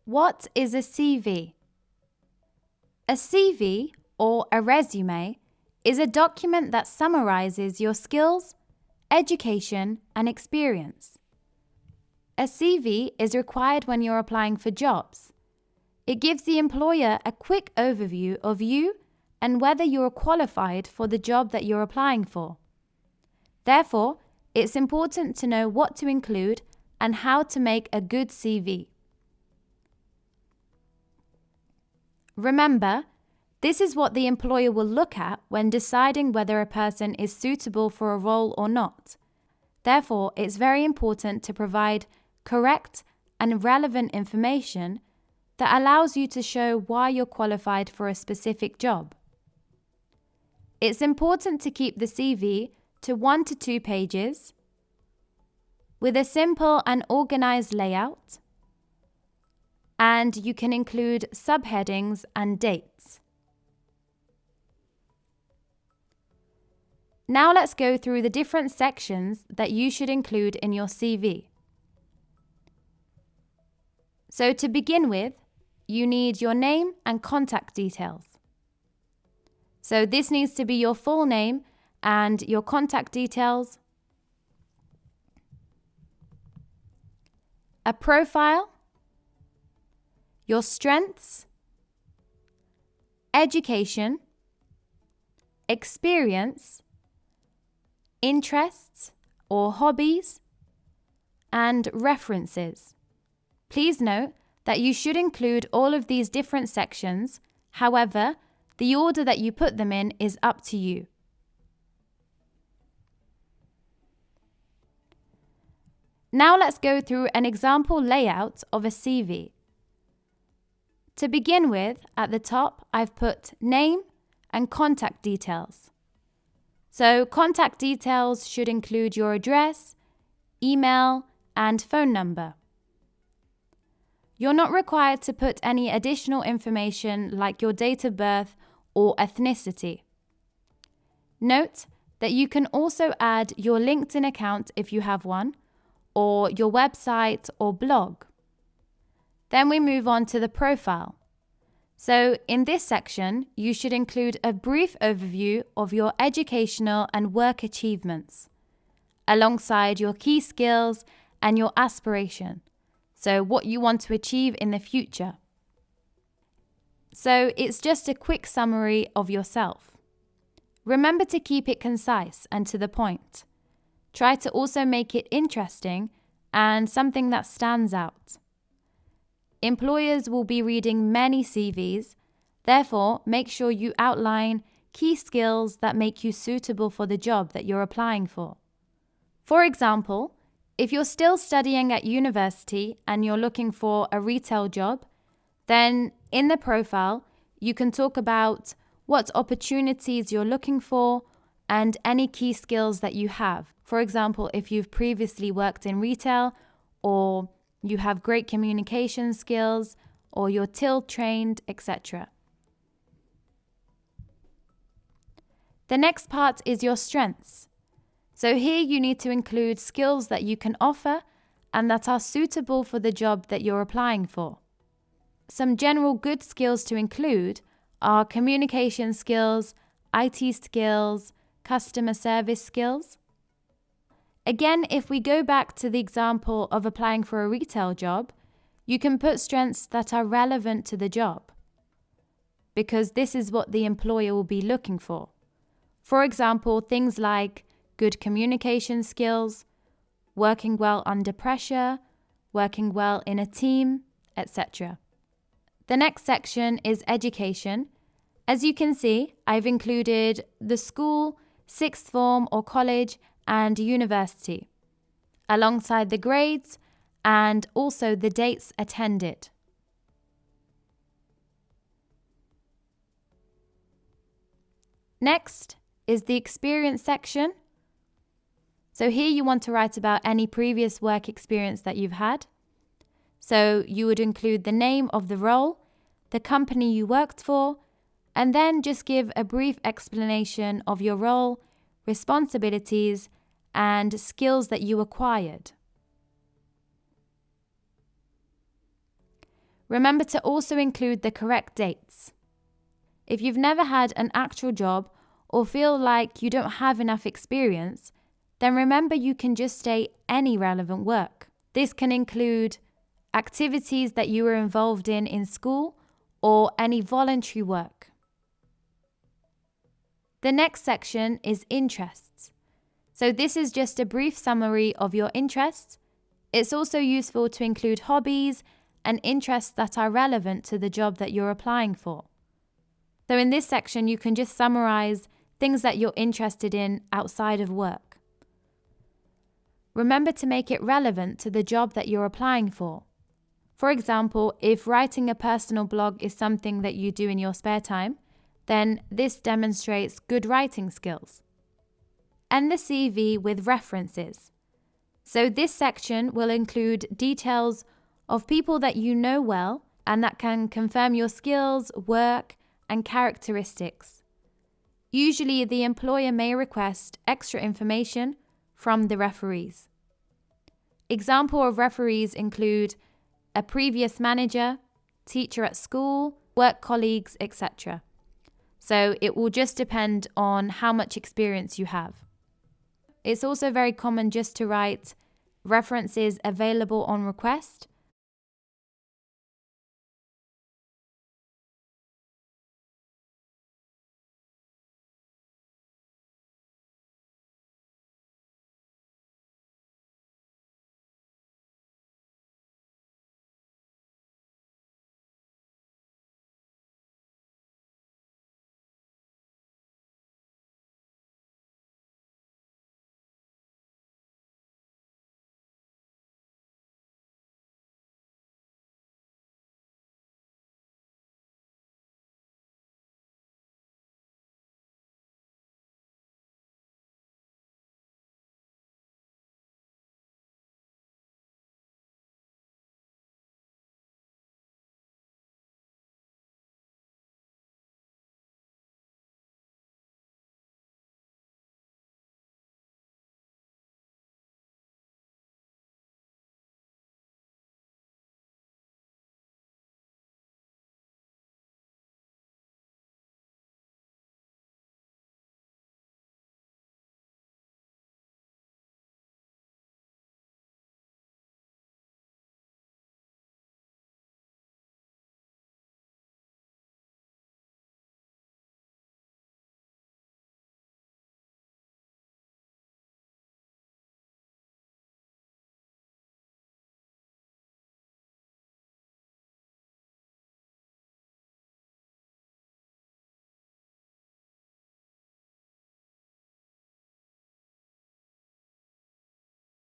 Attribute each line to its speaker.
Speaker 1: What is a CV? A CV, or a resume, is a document that summarizes your skills, education, and experience. A CV is required when you're applying for jobs. It gives the employer a quick overview of you and whether you're qualified for the job that you're applying for. Therefore, it's important to know what to include and how to make a good CV. Remember, this is what the employer will look at when deciding whether a person is suitable for a role or not. Therefore, it's very important to provide correct and relevant information that allows you to show why you're qualified for a specific job. It's important to keep the CV to 1 to 2 pages with a simple and organized layout, and you can include subheadings and dates. Now let's go through the different sections that you should include in your CV. So to begin with, you need your name and contact details. So this needs to be your full name and your contact details, a profile, your strengths, education, experience, interests or hobbies, and references. Please note that you should include all of these different sections. However, the order that you put them in is up to you. Now let's go through an example layout of a CV. To begin with, at the top, I've put name and contact details. So contact details should include your address, email, and phone number. You're not required to put any additional information like your date of birth or ethnicity. Note that you can also add your LinkedIn account if you have one, or your website or blog. Then we move on to the profile. So in this section, you should include a brief overview of your educational and work achievements, alongside your key skills and your aspiration, so what you want to achieve in the future. So it's just a quick summary of yourself. Remember to keep it concise and to the point. Try to also make it interesting and something that stands out. Employers will be reading many CVs, therefore make sure you outline key skills that make you suitable for the job that you're applying for. For example, if you're still studying at university and you're looking for a retail job, then in the profile you can talk about what opportunities you're looking for and any key skills that you have. For example, if you've previously worked in retail, or you have great communication skills, or you're till trained, etc. The next part is your strengths. So here you need to include skills that you can offer and that are suitable for the job that you're applying for. Some general good skills to include are communication skills, IT skills, customer service skills. Again, if we go back to the example of applying for a retail job, you can put strengths that are relevant to the job, because this is what the employer will be looking for. For example, things like good communication skills, working well under pressure, working well in a team, etc. The next section is education. As you can see, I've included the school, sixth form or college, and university, alongside the grades and also the dates attended. Next is the experience section. So here you want to write about any previous work experience that you've had. So you would include the name of the role, the company you worked for, and then just give a brief explanation of your role, responsibilities, and skills that you acquired. Remember to also include the correct dates. If you've never had an actual job or feel like you don't have enough experience, then remember you can just state any relevant work. This can include activities that you were involved in school or any voluntary work. The next section is interests. So this is just a brief summary of your interests. It's also useful to include hobbies and interests that are relevant to the job that you're applying for. So in this section, you can just summarize things that you're interested in outside of work. Remember to make it relevant to the job that you're applying for. For example, if writing a personal blog is something that you do in your spare time, then this demonstrates good writing skills. End the CV with references. So this section will include details of people that you know well and that can confirm your skills, work, and characteristics. Usually, the employer may request extra information from the referees. Example of referees include a previous manager, teacher at school, work colleagues, etc. So it will just depend on how much experience you have. It's also very common just to write references available on request